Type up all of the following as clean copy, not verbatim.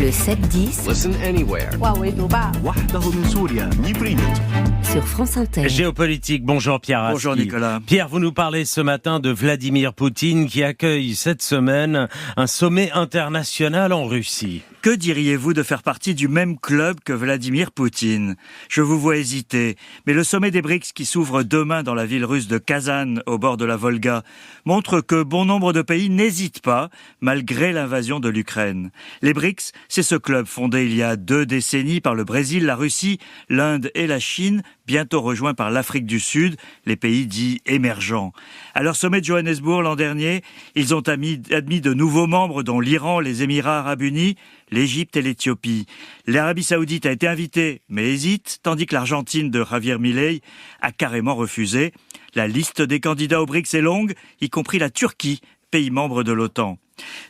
Le 7-10 Listen anywhere. sur France Inter. Géopolitique, bonjour Pierre Aski. Bonjour Nicolas. Pierre, vous nous parlez ce matin de Vladimir Poutine qui accueille cette semaine un sommet international en Russie. Que diriez-vous de faire partie du même club que Vladimir Poutine ? Je vous vois hésiter, mais le sommet des BRICS qui s'ouvre demain dans la ville russe de Kazan, au bord de la Volga, montre que bon nombre de pays n'hésitent pas, malgré l'invasion de l'Ukraine. Les BRICS, c'est ce club fondé il y a 2 décennies par le Brésil, la Russie, l'Inde et la Chine, bientôt rejoint par l'Afrique du Sud, les pays dits émergents. À leur sommet de Johannesburg l'an dernier, ils ont admis de nouveaux membres dont l'Iran, les Émirats arabes unis, l'Égypte et l'Éthiopie. L'Arabie saoudite a été invitée, mais hésite, tandis que l'Argentine de Javier Milei a carrément refusé. La liste des candidats aux BRICS est longue, y compris la Turquie, pays membre de l'OTAN.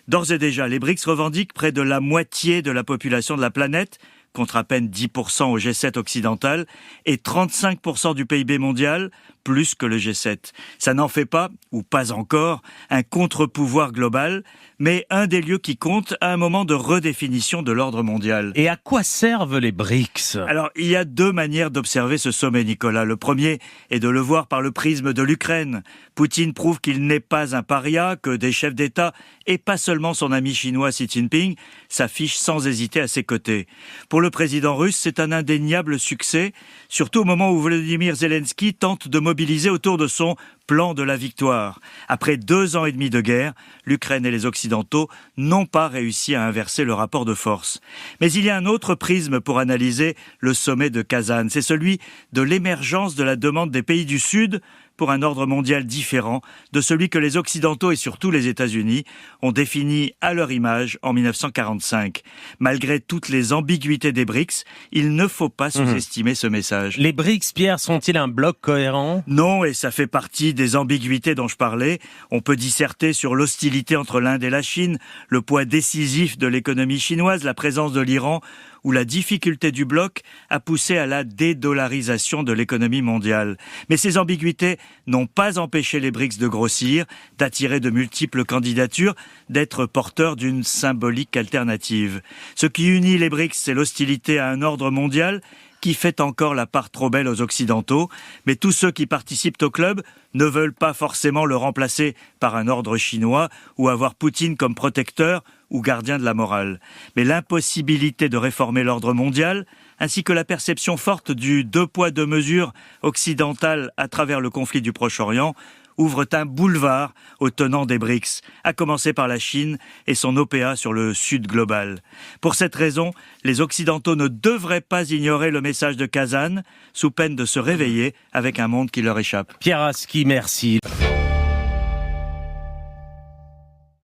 D'ores et déjà, les BRICS revendiquent près de la moitié de la population de la planète, contre à peine 10% au G7 occidental, et 35% du PIB mondial, plus que le G7. Ça n'en fait pas, ou pas encore, un contre-pouvoir global, mais un des lieux qui compte à un moment de redéfinition de l'ordre mondial. Et à quoi servent les BRICS ? Alors, il y a 2 manières d'observer ce sommet, Nicolas. Le premier est de le voir par le prisme de l'Ukraine. Poutine prouve qu'il n'est pas un paria, que des chefs d'État, et pas seulement son ami chinois Xi Jinping, s'affichent sans hésiter à ses côtés. Pour le président russe, c'est un indéniable succès, surtout au moment où Volodymyr Zelensky tente de mobiliser autour de son plan de la victoire. Après 2 ans et demi de guerre, l'Ukraine et les Occidentaux n'ont pas réussi à inverser le rapport de force. Mais il y a un autre prisme pour analyser le sommet de Kazan. C'est celui de l'émergence de la demande des pays du Sud pour un ordre mondial différent de celui que les Occidentaux et surtout les États-Unis ont défini à leur image en 1945. Malgré toutes les ambiguïtés des BRICS, il ne faut pas sous-estimer ce message. Les BRICS, Pierre, sont-ils un bloc cohérent ? Non, et ça fait partie des ambiguïtés dont je parlais. On peut disserter sur l'hostilité entre l'Inde et la Chine, le poids décisif de l'économie chinoise, la présence de l'Iran ou la difficulté du bloc a poussé à la dédollarisation de l'économie mondiale. Mais ces ambiguïtés n'ont pas empêché les BRICS de grossir, d'attirer de multiples candidatures, d'être porteurs d'une symbolique alternative. Ce qui unit les BRICS, c'est l'hostilité à un ordre mondial qui fait encore la part trop belle aux Occidentaux, mais tous ceux qui participent au club ne veulent pas forcément le remplacer par un ordre chinois ou avoir Poutine comme protecteur ou gardien de la morale. Mais l'impossibilité de réformer l'ordre mondial, ainsi que la perception forte du 2 poids 2 mesures occidental à travers le conflit du Proche-Orient, ouvrent un boulevard aux tenants des BRICS, à commencer par la Chine et son OPA sur le Sud global. Pour cette raison, les Occidentaux ne devraient pas ignorer le message de Kazan, sous peine de se réveiller avec un monde qui leur échappe. Pierre Aski, merci.